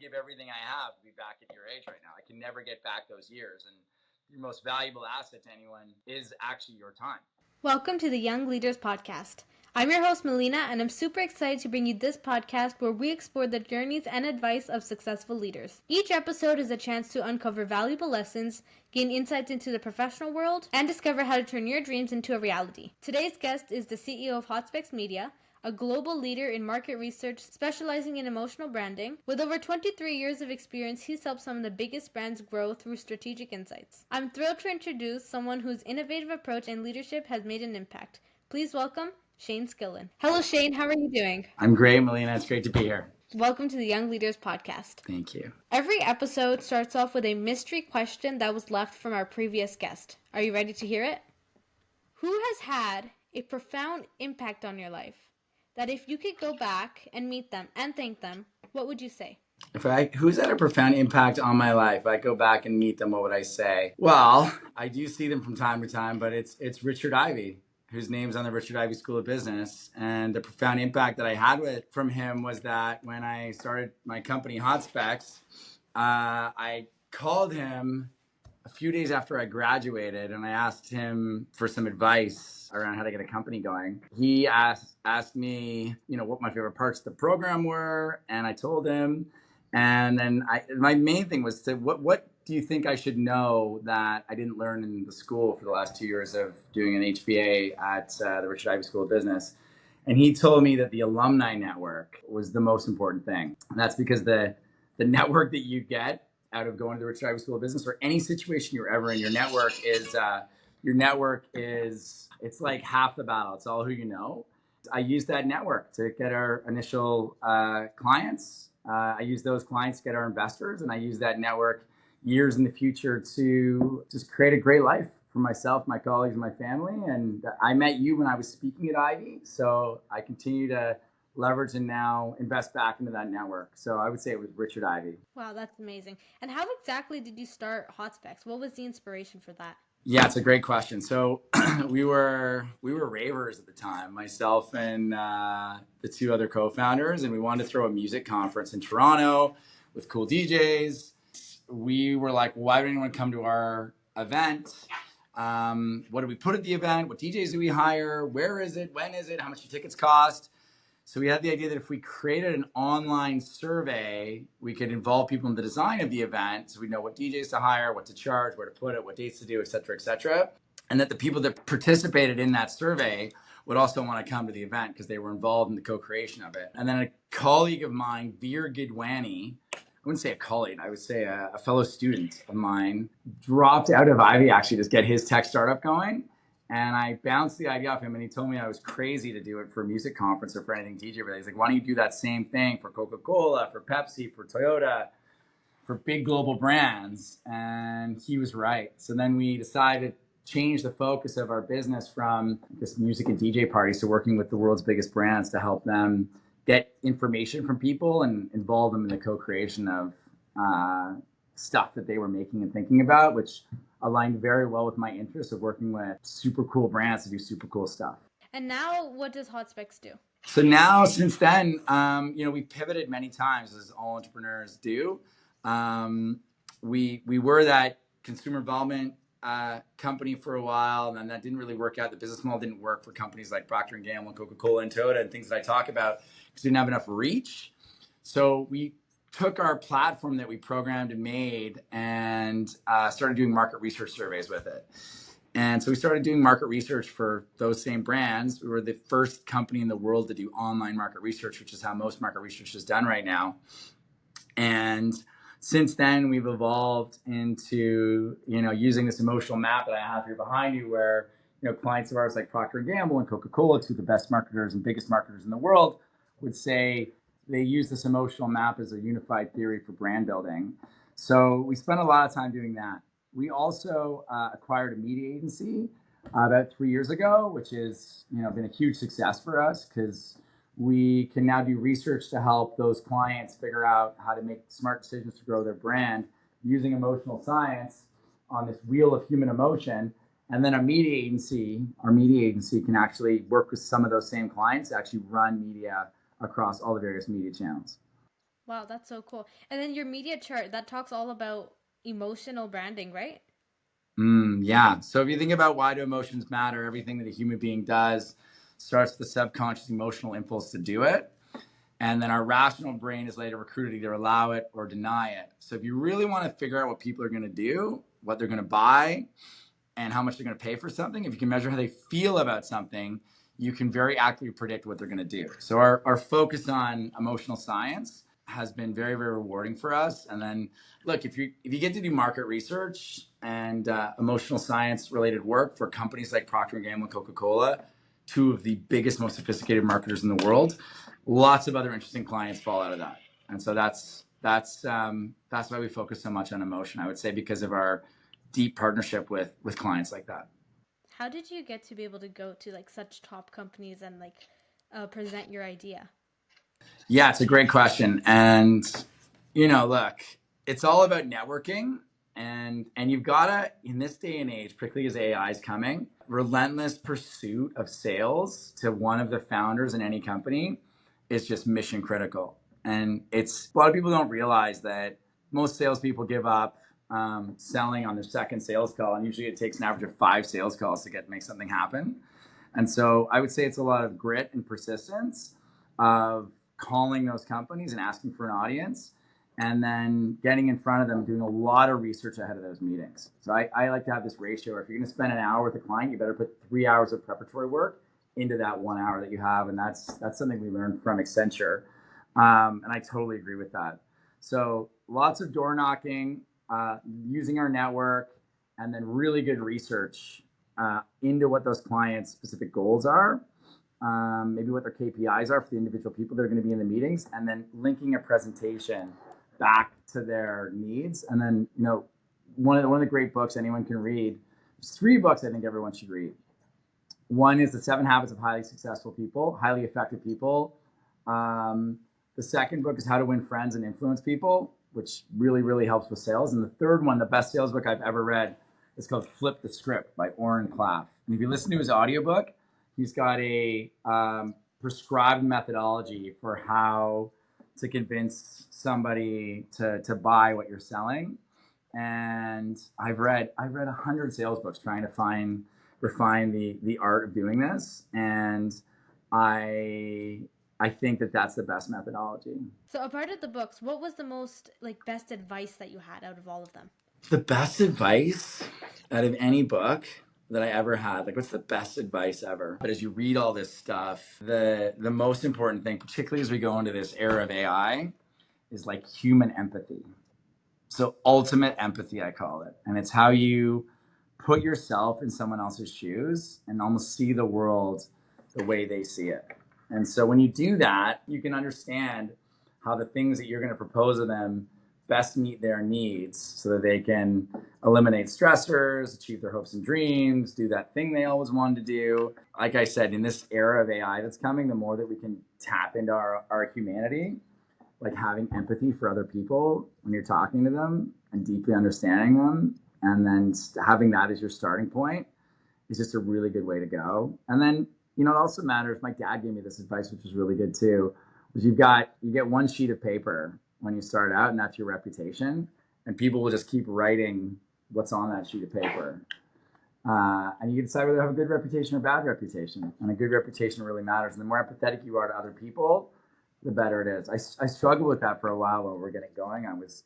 give everything I have to be back at your age right now. I can never get back those years. And your most valuable asset to anyone is actually your time. Welcome to the Young Leaders Podcast. I'm your host, Melina, and I'm super excited to bring you this podcast where we explore the journeys and advice of successful leaders. Each episode is a chance to uncover valuable lessons, gain insights into the professional world, and discover how to turn your dreams into a reality. Today's guest is the CEO of Hotspex Media, a global leader in market research specializing in emotional branding. With over 23 years of experience, he's helped some of the biggest brands grow through strategic insights. I'm thrilled to introduce someone whose innovative approach and leadership has made an impact. Please welcome Shane Skillen. Hello, Shane. How are you doing? I'm great, Melina. It's great to be here. Welcome to the Young Leaders Podcast. Thank you. Every episode starts off with a mystery question that was left from our previous guest. Are you ready to hear it? Who has had a profound impact on your life that if you could go back and meet them and thank them, what would you say? Who's had a profound impact on my life? If I go back and meet them, what would I say? Well, I do see them from time to time, but it's Richard Ivey, whose name's on the Richard Ivey School of Business. And the profound impact that I had from him was that when I started my company, Hotspex, I called him a few days after I graduated, and I asked him for some advice around how to get a company going. He asked me, what my favorite parts of the program were, and I told him. And then my main thing was what do you think I should know that I didn't learn in the school for the last 2 years of doing an HBA at the Richard Ivey School of Business? And he told me that the alumni network was the most important thing. And that's because the network that you get out of going to the Richard Ivey School of Business, or any situation you're ever in, your network is it's like half the battle. It's all who you know. I used that network to get our initial clients. I use those clients to get our investors, and I use that network years in the future to just create a great life for myself, my colleagues, and my family. And I met you when I was speaking at Ivy, so I continue to leverage and now invest back into that network. So I would say it was Richard Ivey. Wow, that's amazing. And how exactly did you start Hotspex? What was the inspiration for that? Yeah, it's a great question. So we were ravers at the time, myself and the two other co-founders, and we wanted to throw a music conference in Toronto with cool DJs. We were like, why would anyone come to our event? What do we put at the event? What DJs do we hire? Where is it? When is it? How much do tickets cost? So we had the idea that if we created an online survey, we could involve people in the design of the event, so we know what DJs to hire, what to charge, where to put it, what dates to do, et cetera, et cetera. And that the people that participated in that survey would also want to come to the event because they were involved in the co-creation of it. And then a colleague of mine, Veer Gidwani, I wouldn't say a colleague, I would say a fellow student of mine, dropped out of Ivy actually to get his tech startup going. And I bounced the idea off him, and he told me I was crazy to do it for a music conference or for anything DJ related. He's like, why don't you do that same thing for Coca-Cola, for Pepsi, for Toyota, for big global brands? And he was right. So then we decided to change the focus of our business from this music and DJ parties to working with the world's biggest brands to help them get information from people and involve them in the co-creation of stuff that they were making and thinking about, which aligned very well with my interest of working with super cool brands to do super cool stuff. And now what does Hotspex do? So now, since then, we've pivoted many times, as all entrepreneurs do. We were that consumer involvement company for a while, and then that didn't really work out. The business model didn't work for companies like Procter & Gamble and Coca-Cola and Toyota and things that I talk about because we didn't have enough reach. So we took our platform that we programmed and made and started doing market research surveys with it. And so we started doing market research for those same brands. We were the first company in the world to do online market research, which is how most market research is done right now. And since then, we've evolved into, using this emotional map that I have here behind you, where, clients of ours like Procter & Gamble and Coca-Cola, two of the best marketers and biggest marketers in the world, would say they use this emotional map as a unified theory for brand building. So we spent a lot of time doing that. We also acquired a media agency about 3 years ago, which has been a huge success for us because we can now do research to help those clients figure out how to make smart decisions to grow their brand using emotional science on this wheel of human emotion. And then our media agency can actually work with some of those same clients to actually run media across all the various media channels. Wow, that's so cool. And then your media chart that talks all about emotional branding, right? Yeah. So if you think about why do emotions matter, everything that a human being does starts with the subconscious emotional impulse to do it. And then our rational brain is later recruited to either allow it or deny it. So if you really want to figure out what people are going to do, what they're going to buy, and how much they're going to pay for something, if you can measure how they feel about something, you can very accurately predict what they're going to do. So our focus on emotional science has been very, very rewarding for us. And then look, if you get to do market research and emotional science related work for companies like Procter & Gamble and Coca-Cola, two of the biggest, most sophisticated marketers in the world, lots of other interesting clients fall out of that. And so that's why we focus so much on emotion, I would say, because of our deep partnership with clients like that. How did you get to be able to go to like such top companies and like present your idea? Yeah, it's a great question. And, look, it's all about networking. And you've got to, in this day and age, particularly as AI is coming, relentless pursuit of sales to one of the founders in any company is just mission critical. And it's a lot of people don't realize that most salespeople give up selling on their second sales call. And usually it takes an average of 5 sales calls to make something happen. And so I would say it's a lot of grit and persistence of calling those companies and asking for an audience and then getting in front of them, doing a lot of research ahead of those meetings. So I like to have this ratio. If you're going to spend an hour with a client, you better put 3 hours of preparatory work into that 1 hour that you have. And that's something we learned from Accenture. And I totally agree with that. So lots of door knocking, using our network, and then really good research into what those clients' specific goals are, maybe what their KPIs are for the individual people that are going to be in the meetings, and then linking a presentation back to their needs. And then, one of the great books anyone can read, there's 3 books I think everyone should read. One is The 7 Habits of Highly Successful People, Highly Effective People. The second book is How to Win Friends and Influence People, which really, really helps with sales. And the third one, the best sales book I've ever read, is called Flip the Script by Oren Klaff. And if you listen to his audiobook, he's got a prescribed methodology for how to convince somebody to buy what you're selling. And I've read 100 sales books trying to refine the art of doing this. And I think that's the best methodology. So, a part of the books, what was the most like best advice that you had out of all of them? The best advice out of any book that I ever had, like what's the best advice ever? But as you read all this stuff, the most important thing, particularly as we go into this era of AI, is like human empathy. So ultimate empathy, I call it. And it's how you put yourself in someone else's shoes and almost see the world the way they see it. And so when you do that, you can understand how the things that you're going to propose to them best meet their needs so that they can eliminate stressors, achieve their hopes and dreams, do that thing they always wanted to do. Like I said, in this era of AI that's coming, the more that we can tap into our humanity, like having empathy for other people when you're talking to them and deeply understanding them, and then having that as your starting point is just a really good way to go. And then, it also matters. My dad gave me this advice, which was really good too, was you get one sheet of paper when you start out, and that's your reputation. And people will just keep writing what's on that sheet of paper. And you can decide whether to have a good reputation or bad reputation. And a good reputation really matters. And the more empathetic you are to other people, the better it is. I struggled with that for a while when we were getting going. I was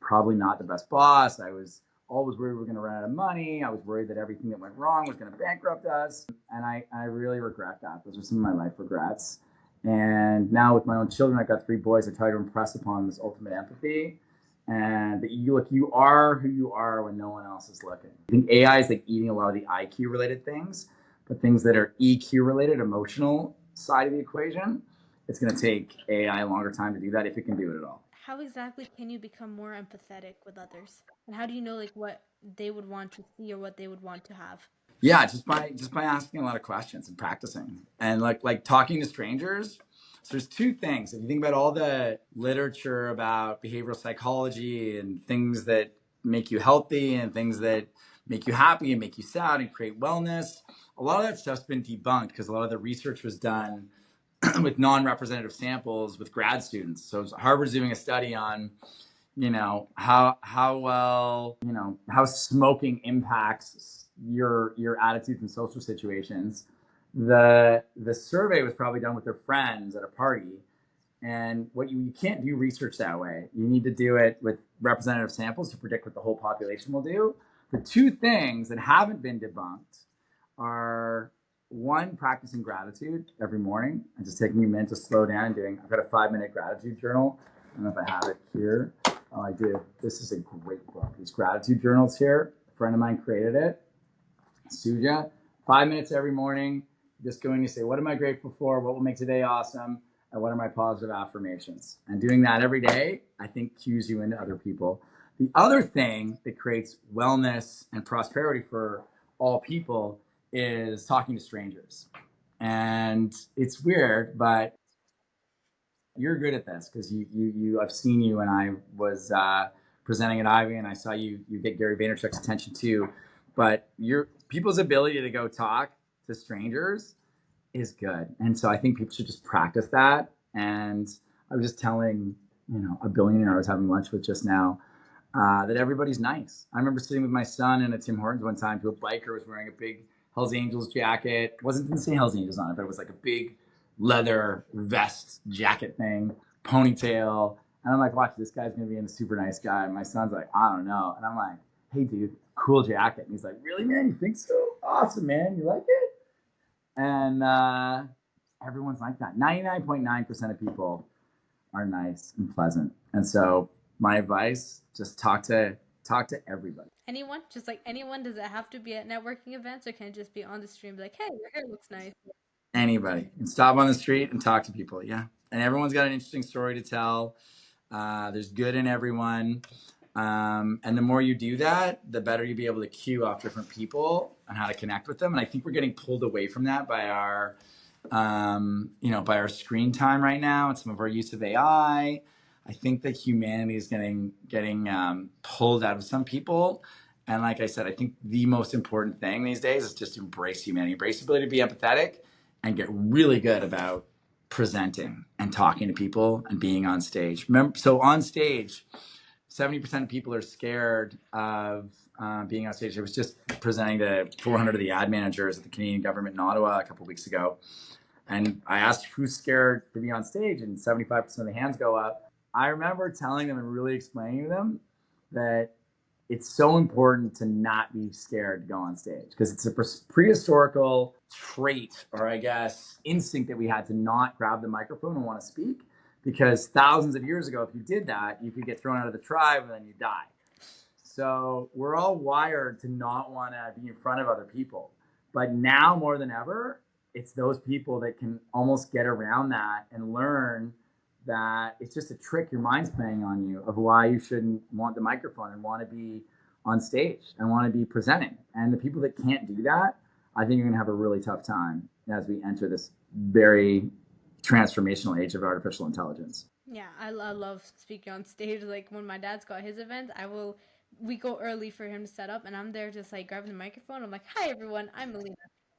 probably not the best boss. I was always worried we were going to run out of money. I was worried that everything that went wrong was going to bankrupt us. And I really regret that. Those are some of my life regrets. And now with my own children, I've got 3 boys. I try to impress upon this ultimate empathy. And that you are who you are when no one else is looking. I think AI is like eating a lot of the IQ related things, but things that are EQ related, emotional side of the equation, it's going to take AI a longer time to do that if it can do it at all. How exactly can you become more empathetic with others? And how do you know like what they would want to see or what they would want to have? Yeah, just by asking a lot of questions and practicing and like talking to strangers. So there's 2 things. If you think about all the literature about behavioral psychology and things that make you healthy and things that make you happy and make you sad and create wellness, a lot of that stuff's been debunked because a lot of the research was done with non-representative samples with grad students. So Harvard's doing a study on, how well, how smoking impacts your attitudes in social situations. The survey was probably done with their friends at a party. And you can't do research that way. You need to do it with representative samples to predict what the whole population will do. The two things that haven't been debunked are, one, practicing gratitude every morning and just taking a minute to slow down and doing. I've got a 5-minute gratitude journal. I don't know if I have it here. Oh, I do. This is a great book. These gratitude journals here. A friend of mine created it. Suja. 5 minutes every morning. Just going to say, what am I grateful for? What will make today awesome? And what are my positive affirmations? And doing that every day, I think, cues you into other people. The other thing that creates wellness and prosperity for all people is talking to strangers. And it's weird, but you're good at this because I've seen you when I was presenting at Ivy, and I saw you get Gary Vaynerchuk's attention too. But your people's ability to go talk to strangers is good. And so I think people should just practice that. And I was just telling, a billionaire I was having lunch with just now, that everybody's nice. I remember sitting with my son in a Tim Hortons one time to a biker was wearing a big Hells Angels jacket. Didn't say Hells Angels on it, but it was like a big leather vest jacket thing, ponytail. And I'm like, watch, this guy's gonna be a super nice guy. And my son's like, I don't know. And I'm like, hey dude, cool jacket. And he's like, really, man? You think so? Awesome, man. You like it? And everyone's like that. 99.9% of people are nice and pleasant. And so my advice, just talk to everybody. Anyone? Just like anyone? Does it have to be at networking events, or can it just be on the stream? Like, hey, your hair looks nice. Anybody. And stop on the street and talk to people. Yeah. And everyone's got an interesting story to tell. There's good in everyone. And the more you do that, the better you'll be able to cue off different people and how to connect with them. And I think we're getting pulled away from that by our, by our screen time right now and some of our use of AI. I think that humanity is getting pulled out of some people. And like I said, I think the most important thing these days is just embrace humanity, embrace the ability to be empathetic and get really good about presenting and talking to people and being on stage. So on stage, 70% of people are scared of being on stage. I was just presenting to 400 of the ad managers at the Canadian government in Ottawa a couple of weeks ago. And I asked who's scared to be on stage, and 75% of the hands go up. I remember telling them and really explaining to them that it's so important to not be scared to go on stage because it's a prehistorical trait, or I guess instinct, that we had to not grab the microphone and want to speak. Because thousands of years ago, if you did that, you could get thrown out of the tribe and then you die. So we're all wired to not want to be in front of other people. But now more than ever, it's those people that can almost get around that and learn that it's just a trick your mind's playing on you of why you shouldn't want the microphone and want to be on stage and want to be presenting. And the people that can't do that, I think you're going to have a really tough time as we enter this very transformational age of artificial intelligence. Yeah, I love speaking on stage. Like when my dad's got his events, we go early for him to set up, and I'm there just like grabbing the microphone. I'm like, hi everyone, I'm Melina.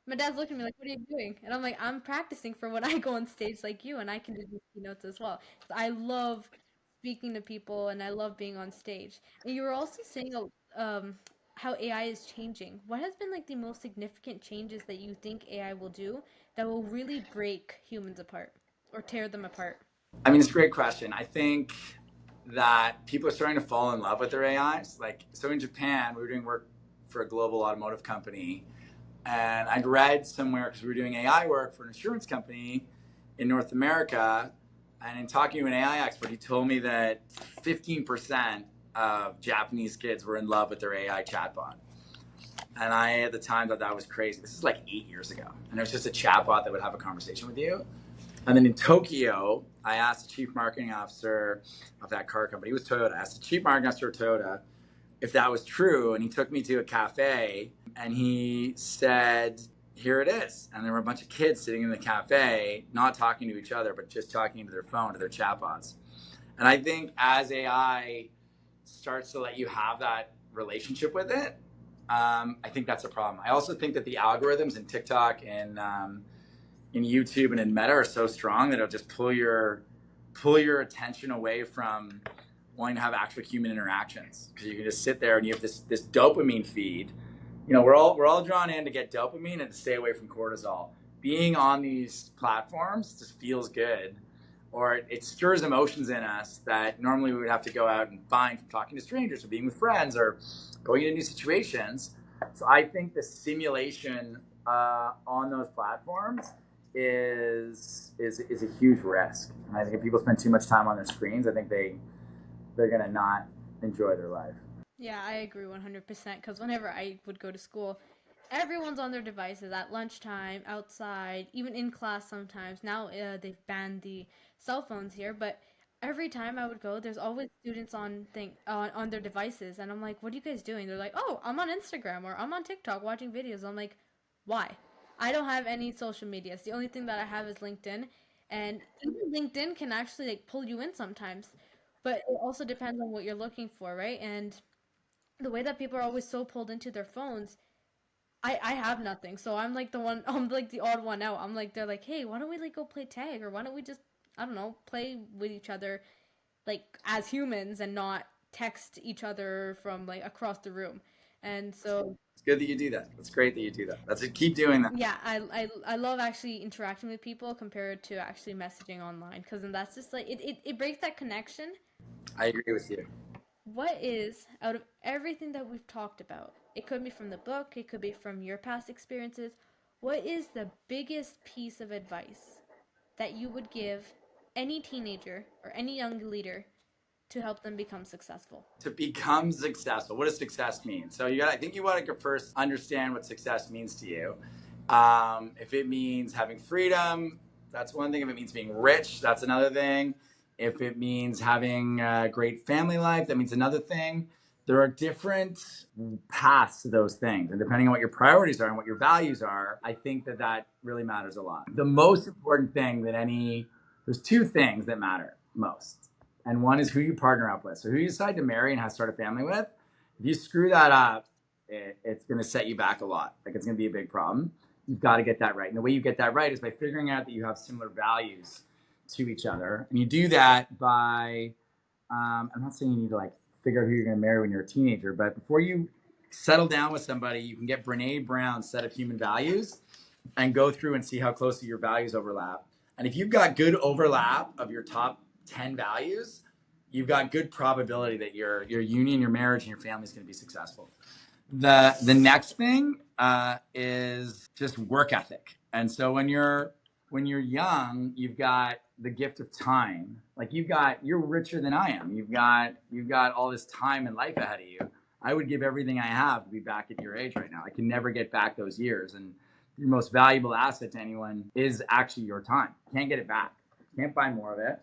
My dad's looking at me like, what are you doing? And I'm like, I'm practicing for when I go on stage like you, and I can do these keynotes as well. I love speaking to people, and I love being on stage. And you were also saying how AI is changing. What has been like the most significant changes that you think AI will do that will really break humans apart or tear them apart? I mean, it's a great question. I think that people are starting to fall in love with their AIs. So in Japan, we were doing work for a global automotive company, and I'd read somewhere, because we were doing AI work for an insurance company in North America, and in talking to an AI expert, he told me that 15% of Japanese kids were in love with their AI chatbot. And I, at the time, thought that was crazy. This is like 8 years ago. And it was just a chatbot that would have a conversation with you. And then in Tokyo, I asked the chief marketing officer of that car company, it was Toyota, I asked the chief marketing officer of Toyota if that was true. And he took me to a cafe and he said, here it is. And there were a bunch of kids sitting in the cafe, not talking to each other, but just talking to their phone, to their chatbots. And I think as AI starts to let you have that relationship with it, I think that's a problem. I also think that the algorithms in TikTok and in YouTube and in Meta are so strong that it'll just pull your attention away from wanting to have actual human interactions, because you can just sit there and you have this dopamine feed. We're all drawn in to get dopamine and to stay away from cortisol. Being on these platforms just feels good, or it stirs emotions in us that normally we would have to go out and find from talking to strangers or being with friends or going into new situations. So I think the simulation on those platforms is a huge risk. And I think if people spend too much time on their screens, I think they're gonna not enjoy their life. Yeah, I agree 100% because whenever I would go to school, everyone's on their devices at lunchtime, outside, even in class sometimes. Now they've banned the cell phones here, but every time I would go, there's always students on their devices, and I'm like, "What are you guys doing?" They're like, "Oh, I'm on Instagram or I'm on TikTok watching videos." I'm like, "Why?" I don't have any social medias. The only thing that I have is LinkedIn, and even LinkedIn can actually like pull you in sometimes, but it also depends on what you're looking for, right? And the way that people are always so pulled into their phones, I have nothing, so I'm like the one, I'm like the odd one out. I'm like, they're like, hey, why don't we like go play tag, or why don't we just, I don't know, play with each other like as humans and not text each other from like across the room. And so It's good that you do that. It's great that you do that. That's it. Keep doing that. yeah, I love actually interacting with people compared to actually messaging online, because then that's just like it breaks that connection. I agree with you. What is, out of everything that we've talked about, it could be from the book, it could be from your past experiences, what is the biggest piece of advice that you would give any teenager or any young leader to help them become successful? To become successful, what does success mean? So I think you want to first understand what success means to you. If it means having freedom, that's one thing. If it means being rich, that's another thing. If it means having a great family life, that means another thing. There are different paths to those things, and depending on what your priorities are and what your values are, I think that really matters a lot. The most important thing there's two things that matter most, and one is who you partner up with. So who you decide to marry and have start a family with. If you screw that up, it's going to set you back a lot. Like, it's going to be a big problem. You've got to get that right, and the way you get that right is by figuring out that you have similar values to each other, and you do that by. I'm not saying you need to like figure out who you're going to marry when you're a teenager, but before you settle down with somebody, you can get Brene Brown's set of human values and go through and see how closely your values overlap. And if you've got good overlap of your top 10 values, you've got good probability that your union, your marriage, and your family is going to be successful. The next thing is just work ethic. And so when you're young, you've got the gift of time. Like, you're richer than I am. You've got all this time and life ahead of you. I would give everything I have to be back at your age right now. I can never get back those years. And your most valuable asset to anyone is actually your time. Can't get it back. Can't buy more of it.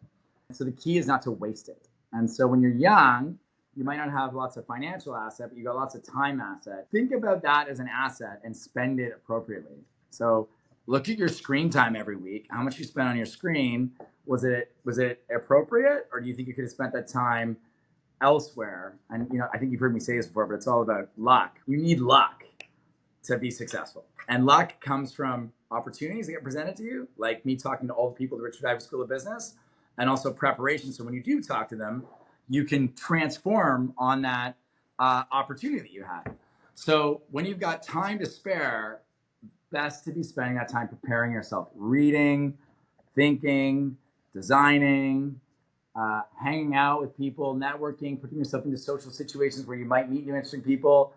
So the key is not to waste it. And so when you're young, you might not have lots of financial asset, but you got lots of time asset. Think about that as an asset and spend it appropriately. So look at your screen time every week. How much you spent on your screen? Was it appropriate, or do you think you could have spent that time elsewhere? And I think you've heard me say this before, but it's all about luck. You need luck to be successful. And luck comes from opportunities that get presented to you, like me talking to all the people at the Richard Ivey School of Business, and also preparation. So when you do talk to them, you can transform on that opportunity that you had. So when you've got time to spare, best to be spending that time preparing yourself, reading, thinking, designing, hanging out with people, networking, putting yourself into social situations where you might meet new interesting people,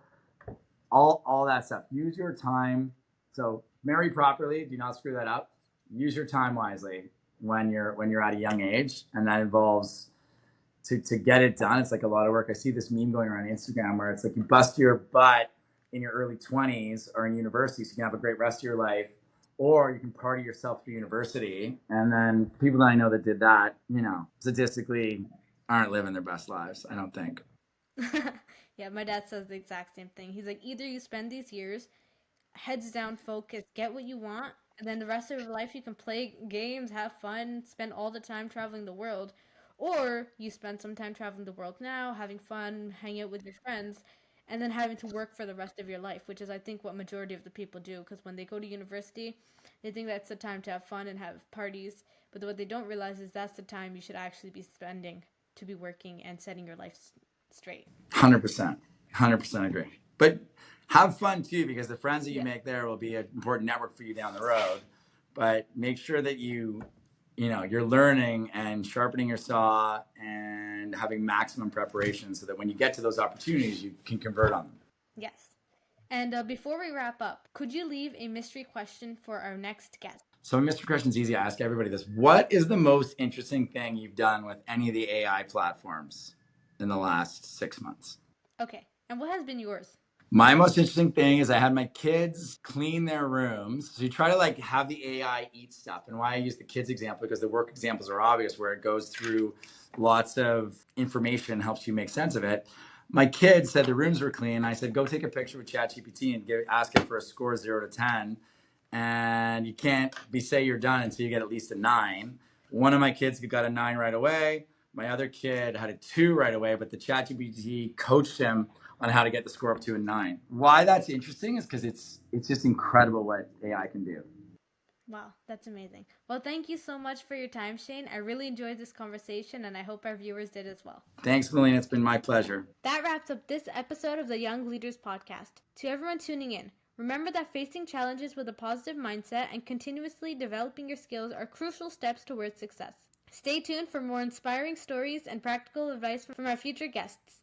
all that stuff. Use your time. So marry properly. Do not screw that up. Use your time wisely when you're at a young age, and that involves to get it done. It's like a lot of work. I see this meme going around Instagram where it's like you bust your butt in your early 20s or in university so you can have a great rest of your life, or you can party yourself through university. And then people that I know that did that, statistically aren't living their best lives, I don't think. Yeah, my dad says the exact same thing. He's like, either you spend these years heads down, focus, get what you want, and then the rest of your life you can play games, have fun, spend all the time traveling the world, or you spend some time traveling the world now, having fun, hanging out with your friends, and then having to work for the rest of your life, which is, I think, what majority of the people do. Because when they go to university, they think that's the time to have fun and have parties. But what they don't realize is that's the time you should actually be spending to be working and setting your life straight. 100%. 100% agree. But have fun too, because the friends that you Yeah. make there will be an important network for you down the road. But make sure that you're learning and sharpening your saw and having maximum preparation so that when you get to those opportunities, you can convert on them. Yes. And before we wrap up, could you leave a mystery question for our next guest? So, Mr. Question's easy. I ask everybody this. What is the most interesting thing you've done with any of the AI platforms in the last 6 months? Okay. And what has been yours? My most interesting thing is I had my kids clean their rooms. So you try to like have the AI eat stuff. And why I use the kids example, because the work examples are obvious, where it goes through lots of information, helps you make sense of it. My kids said the rooms were clean. I said, go take a picture with ChatGPT and ask it for a score 0 to 10. And you can't say you're done until you get at least a 9. One of my kids got a 9 right away. My other kid had a 2 right away, but the ChatGPT coached him on how to get the score up to a 9. Why that's interesting is because it's just incredible what AI can do. Wow, that's amazing. Well, thank you so much for your time, Shane. I really enjoyed this conversation, and I hope our viewers did as well. Thanks, Melina. It's been my pleasure. That wraps up this episode of the Young Leaders Podcast. To everyone tuning in, remember that facing challenges with a positive mindset and continuously developing your skills are crucial steps towards success. Stay tuned for more inspiring stories and practical advice from our future guests.